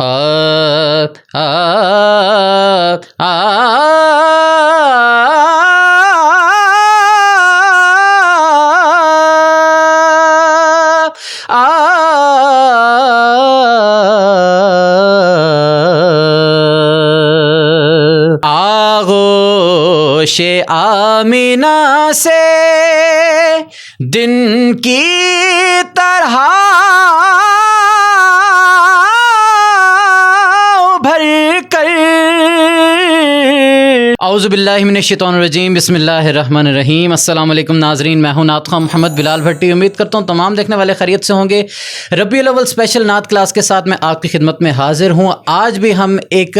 آغوش آمینہ سے دن کی طرح ابھر کر اعوذ باللہ من الشیطان الرجیم بسم اللہ الرحمن الرحیم۔ السلام علیکم ناظرین، میں ہوں نعت خواں محمد بلال بھٹی۔ امید کرتا ہوں تمام دیکھنے والے خیریت سے ہوں گے۔ ربیع الاول اسپیشل نعت کلاس کے ساتھ میں آپ کی خدمت میں حاضر ہوں۔ آج بھی ہم ایک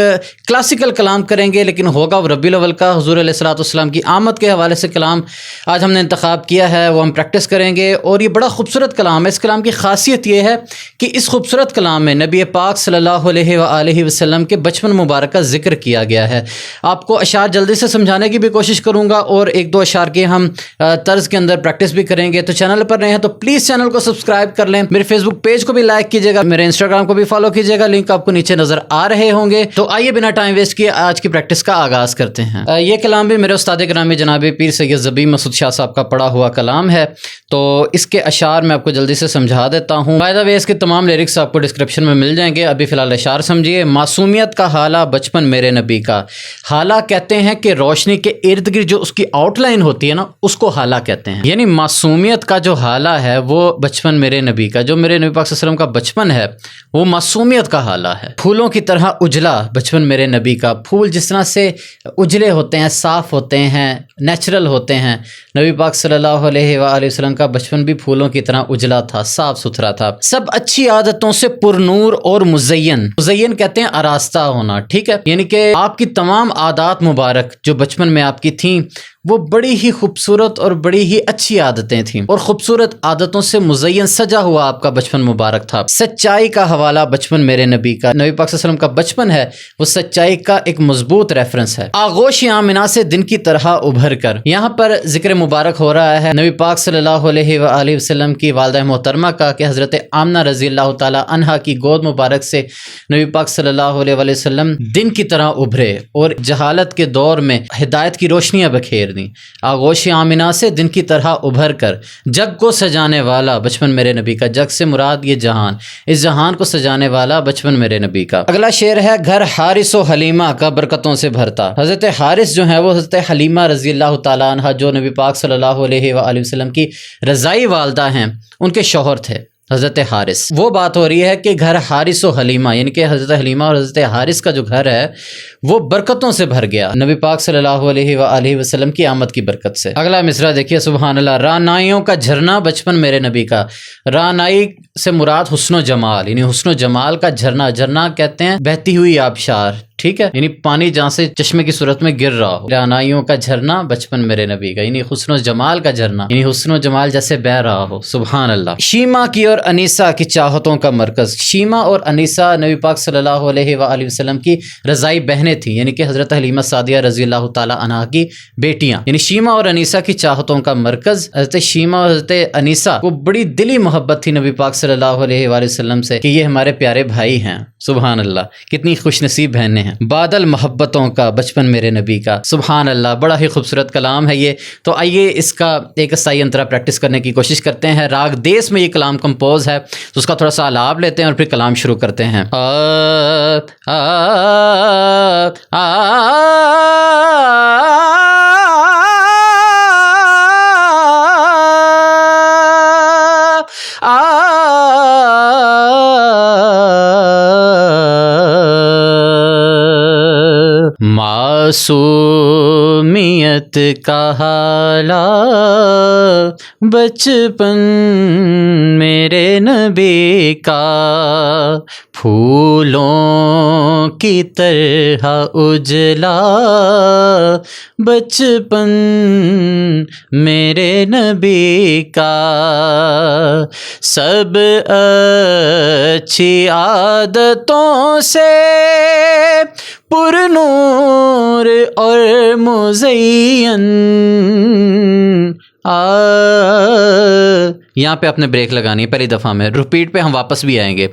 کلاسیکل کلام کریں گے، لیکن ہوگا وہ ربیع الاول کا، حضور علیہ الصلوۃ والسلام کی آمد کے حوالے سے کلام آج ہم نے انتخاب کیا ہے، وہ ہم پریکٹس کریں گے۔ اور یہ بڑا خوبصورت کلام ہے۔ اس کلام کی خاصیت یہ ہے کہ اس خوبصورت کلام میں نبی پاک صلی اللہ علیہ وآلہ وسلم کے بچپن مبارک کا ذکر کیا گیا ہے۔ آپ کو اشعار جلدی سے سمجھانے کی بھی کوشش کروں گا اور ایک دو اشعار کے ہم طرز کے اندر پریکٹس بھی کریں گے۔ تو چینل پر رہے ہیں تو پلیز چینل کو سبسکرائب کر لیں، میرے فیس بک پیج کو بھی لائک کیجیے گا، میرے انسٹاگرام کو بھی فالو کیجیے گا، لنک آپ کو نیچے نظر آ رہے ہوں گے۔ تو آئیے بنا ٹائم ویسٹ کیے آج کی پریکٹس کا آغاز کرتے ہیں۔ یہ کلام بھی میرے استاد گرامی جناب پیر سید ظبی مسعود شاہ صاحب کا پڑھا ہوا کلام ہے، تو اس کے اشعار میں آپ کو جلدی سے سمجھا دیتا ہوں۔ بائی دا وے اس کے تمام لیرکس آپ کو ڈسکرپشن میں مل جائیں گے۔ ابھی فی الحال اشعار سمجھیے۔ معصومیت کا حالہ بچپن میرے نبی کا۔ حالہ کہتے ہیں کہ روشنی کے ارد گرد جو اس کی آؤٹ لائن ہوتی ہے نا، اس کو حالہ کہتے ہیں۔ یعنی معصومیت کا جو حالہ ہے وہ بچپن میرے نبی کا، جو میرے نبی پاک صلی اللہ علیہ وسلم کا بچپن ہے وہ معصومیت کا حالہ ہے۔ پھولوں کی طرح اجلا بچپن میرے نبی کا۔ پھول جس طرح سے اجلے ہوتے ہیں، صاف ہوتے ہیں، نیچرل ہوتے ہیں، نبی پاک صلی اللہ علیہ وآلہ وسلم کا بچپن بھی پھولوں کی طرح اجلا تھا، صاف ستھرا تھا۔ سب اچھی عادتوں سے پر نور اور مزین۔ مزین کہتے ہیں آراستہ ہونا، ٹھیک ہے، یعنی کہ آپ کی تمام عادات مبارک جو بچپن میں آپ کی تھیں وہ بڑی ہی خوبصورت اور بڑی ہی اچھی عادتیں تھیں، اور خوبصورت عادتوں سے مزین سجا ہوا آپ کا بچپن مبارک تھا۔ سچائی کا حوالہ بچپن میرے نبی کا۔ نبی پاک صلی اللہ علیہ وسلم کا بچپن ہے وہ سچائی کا ایک مضبوط ریفرنس ہے۔ آغوش آمنہ سے دن کی طرح ابھر کر، یہاں پر ذکر مبارک ہو رہا ہے نبی پاک صلی اللہ علیہ وآلہ وسلم کی والدہ محترمہ کا، کہ حضرت آمنہ رضی اللہ تعالی عنہا کی گود مبارک سے نبی پاک صلی اللہ علیہ وآلہ وسلم دن کی طرح ابھرے اور جہالت کے دور میں ہدایت کی روشنیاں بکھیر دیں۔ آغوش آمنہ سے دن کی طرح ابھر کر جگ کو سجانے والا بچپن میرے نبی کا۔ جگ سے مراد یہ جہان، اس جہان کو سجانے والا بچپن میرے نبی کا۔ اگلا شعر ہے گھر حارث و حلیمہ کا برکتوں سے بھرتا۔ حضرت حارث جو ہے وہ حضرت حلیمہ رضی اللہ تعالیٰ عنہ، جو نبی پاک صلی اللہ علیہ وآلہ وسلم کی رضائی والدہ ہیں، ان کے شوہر تھے حضرت حارث۔ وہ بات ہو رہی ہے کہ گھر حارث و حلیمہ، یعنی کہ حضرت حلیمہ اور حضرت حارث کا جو گھر ہے وہ برکتوں سے بھر گیا نبی پاک صلی اللہ علیہ وآلہ وسلم کی آمد کی برکت سے۔ اگلا مصرع دیکھیے، سبحان اللہ۔ رعنائیوں کا جھرنا بچپن میرے نبی کا۔ رعنائی سے مراد حسن و جمال، یعنی حسن و جمال کا جھرنا۔ جھرنا کہتے ہیں بہتی ہوئی آبشار، ٹھیک ہے، یعنی پانی جہاں سے چشمے کی صورت میں گر رہا ہو۔ رعنائیوں کا جھرنا بچپن میرے نبی کا، یعنی حسن و جمال کا جھرنا، یعنی حسن و جمال جیسے بہہ رہا ہو۔ سبحان اللہ۔ شیما کی اور انیسہ کی چاہتوں کا مرکز۔ شیما اور انیسہ نبی پاک صلی اللہ علیہ وآلہ وسلم کی رضائی بہنیں تھیں، یعنی کہ حضرت حلیمہ سعدیہ رضی اللہ تعالی عنہا کی بیٹیاں، یعنی شیما اور انیسہ کی چاہتوں کا مرکز۔ حضرت شیما اور حضرت انیسہ کو بڑی دلی محبت تھی نبی پاک صلی اللہ علیہ وآلہ وسلم سے، کہ یہ ہمارے پیارے بھائی ہیں۔ سبحان اللہ، کتنی خوش نصیب بہنیں ہیں۔ بادل محبتوں کا بچپن میرے نبی کا۔ سبحان اللہ، بڑا ہی خوبصورت کلام ہے یہ۔ تو آئیے اس کا ایک سائی انترا پریکٹس کرنے کی کوشش کرتے ہیں۔ راگ دیس میں یہ کلام کمپوز ہے، تو اس کا تھوڑا سا آلاب لیتے ہیں اور پھر کلام شروع کرتے ہیں۔ معصومیت کا حالہ بچپن میرے نبی کا۔ پھولوں کی طرح اجلا بچپن میرے نبی کا۔ سب اچھی عادتوں سے پر نور اور مزین یہاں پہ اپنے بریک لگانی ہے پہلی دفعہ میں. رپیٹ پہ ہم واپس بھی آئیں گے.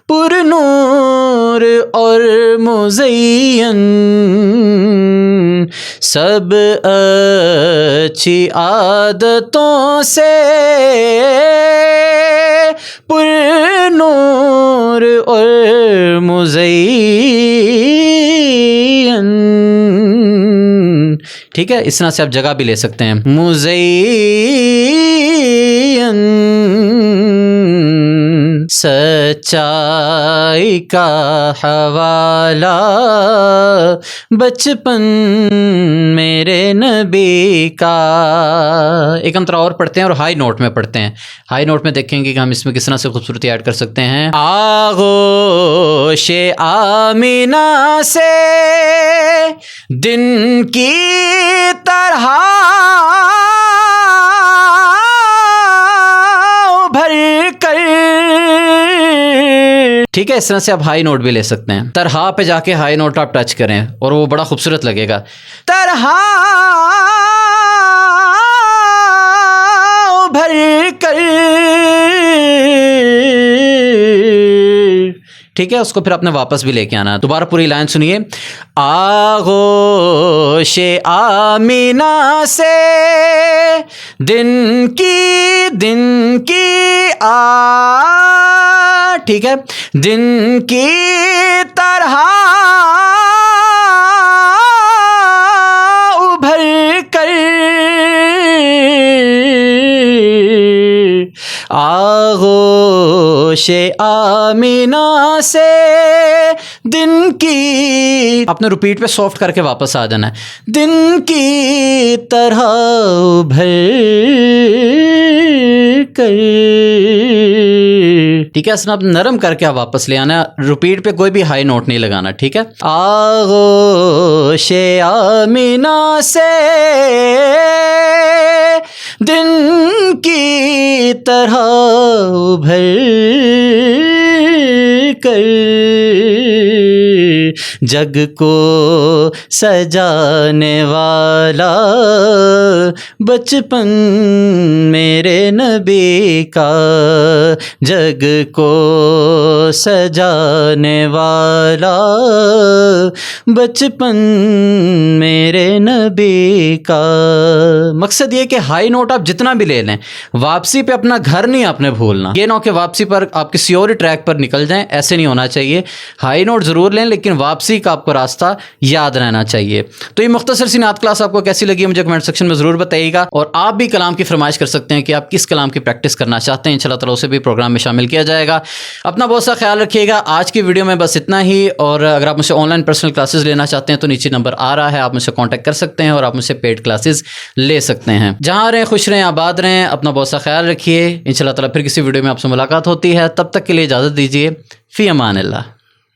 پر نور اور مزین سب اچھی عادتوں سے، پر نور اور مزین. ٹھیک ہے، اس طرح سے آپ جگہ بھی لے سکتے ہیں. مزین سچائی کا حوالہ بچپن میرے نبی کا. ایک انترا اور پڑھتے ہیں اور ہائی نوٹ میں پڑھتے ہیں. ہائی نوٹ میں دیکھیں گے کہ ہم اس میں کس طرح سے خوبصورتی ایڈ کر سکتے ہیں. آغوش آمینہ سے دن کی طرح بھر کر. ٹھیک ہے، اس طرح سے آپ ہائی نوٹ بھی لے سکتے ہیں. طرح پہ جا کے ہائی نوٹ آپ ٹچ کریں اور وہ بڑا خوبصورت لگے گا. طرح بھر کر. ٹھیک ہے، اس کو پھر آپ نے واپس بھی لے کے آنا. دوبارہ پوری لائن سنیے. آغوش آمینہ سے دن کی ٹھیک ہے، دن کی طرح ابھر کر. آغوش آمینہ سے دن کی، اپنے رپیٹ پہ سافٹ کر کے واپس آ جانا ہے. دن کی طرح ابھر کر. ٹھیک ہے، اس میں آپ نرم کر کے واپس لے آنا. رپیٹ پہ کوئی بھی ہائی نوٹ نہیں لگانا. ٹھیک ہے. آغوش آمینہ سے دن کی طرح ابھر کر. جگ کو سجانے والا بچپن میرے نبی کا. جگ کو سجانے والا بچپن میرے نبی کا. مقصد یہ کہ ہائی نوٹ آپ جتنا بھی لے لیں، واپسی پہ اپنا گھر نہیں آپ نے بھولنا. یہ نہ ہو کہ واپسی پر آپ کسی اور ٹریک پر نکل جائیں، ایسے نہیں ہونا چاہیے. ہائی نوٹ ضرور لیں لیکن واپسی کا آپ کو راستہ یاد رہنا چاہیے. تو یہ مختصر سی نعت کلاس آپ کو کیسی لگی مجھے کمنٹ سیکشن میں ضرور بتائیے گا. اور آپ بھی کلام کی فرمائش کر سکتے ہیں کہ آپ کس کلام کی پریکٹس کرنا چاہتے ہیں. انشاءاللہ تعالیٰ اسے بھی پروگرام میں شامل کیا جائے گا. اپنا بہت سا خیال رکھیے گا. آج کی ویڈیو میں بس اتنا ہی. اور اگر آپ مجھ سے آن لائن پرسنل کلاسز لینا چاہتے ہیں تو نیچے نمبر آ رہا ہے، آپ مجھ سے کانٹیکٹ کر سکتے ہیں اور آپ مجھ سے پیڈ کلاسز لے سکتے ہیں. جہاں رہیں خوش رہیں، آباد رہیں. اپنا بہت سا خیال رکھیے. انشاءاللہ تعالیٰ پھر کسی ویڈیو میں آپ سے ملاقات ہوتی ہے. تب تک کے لیے اجازت دیجیے. فی امان اللہ.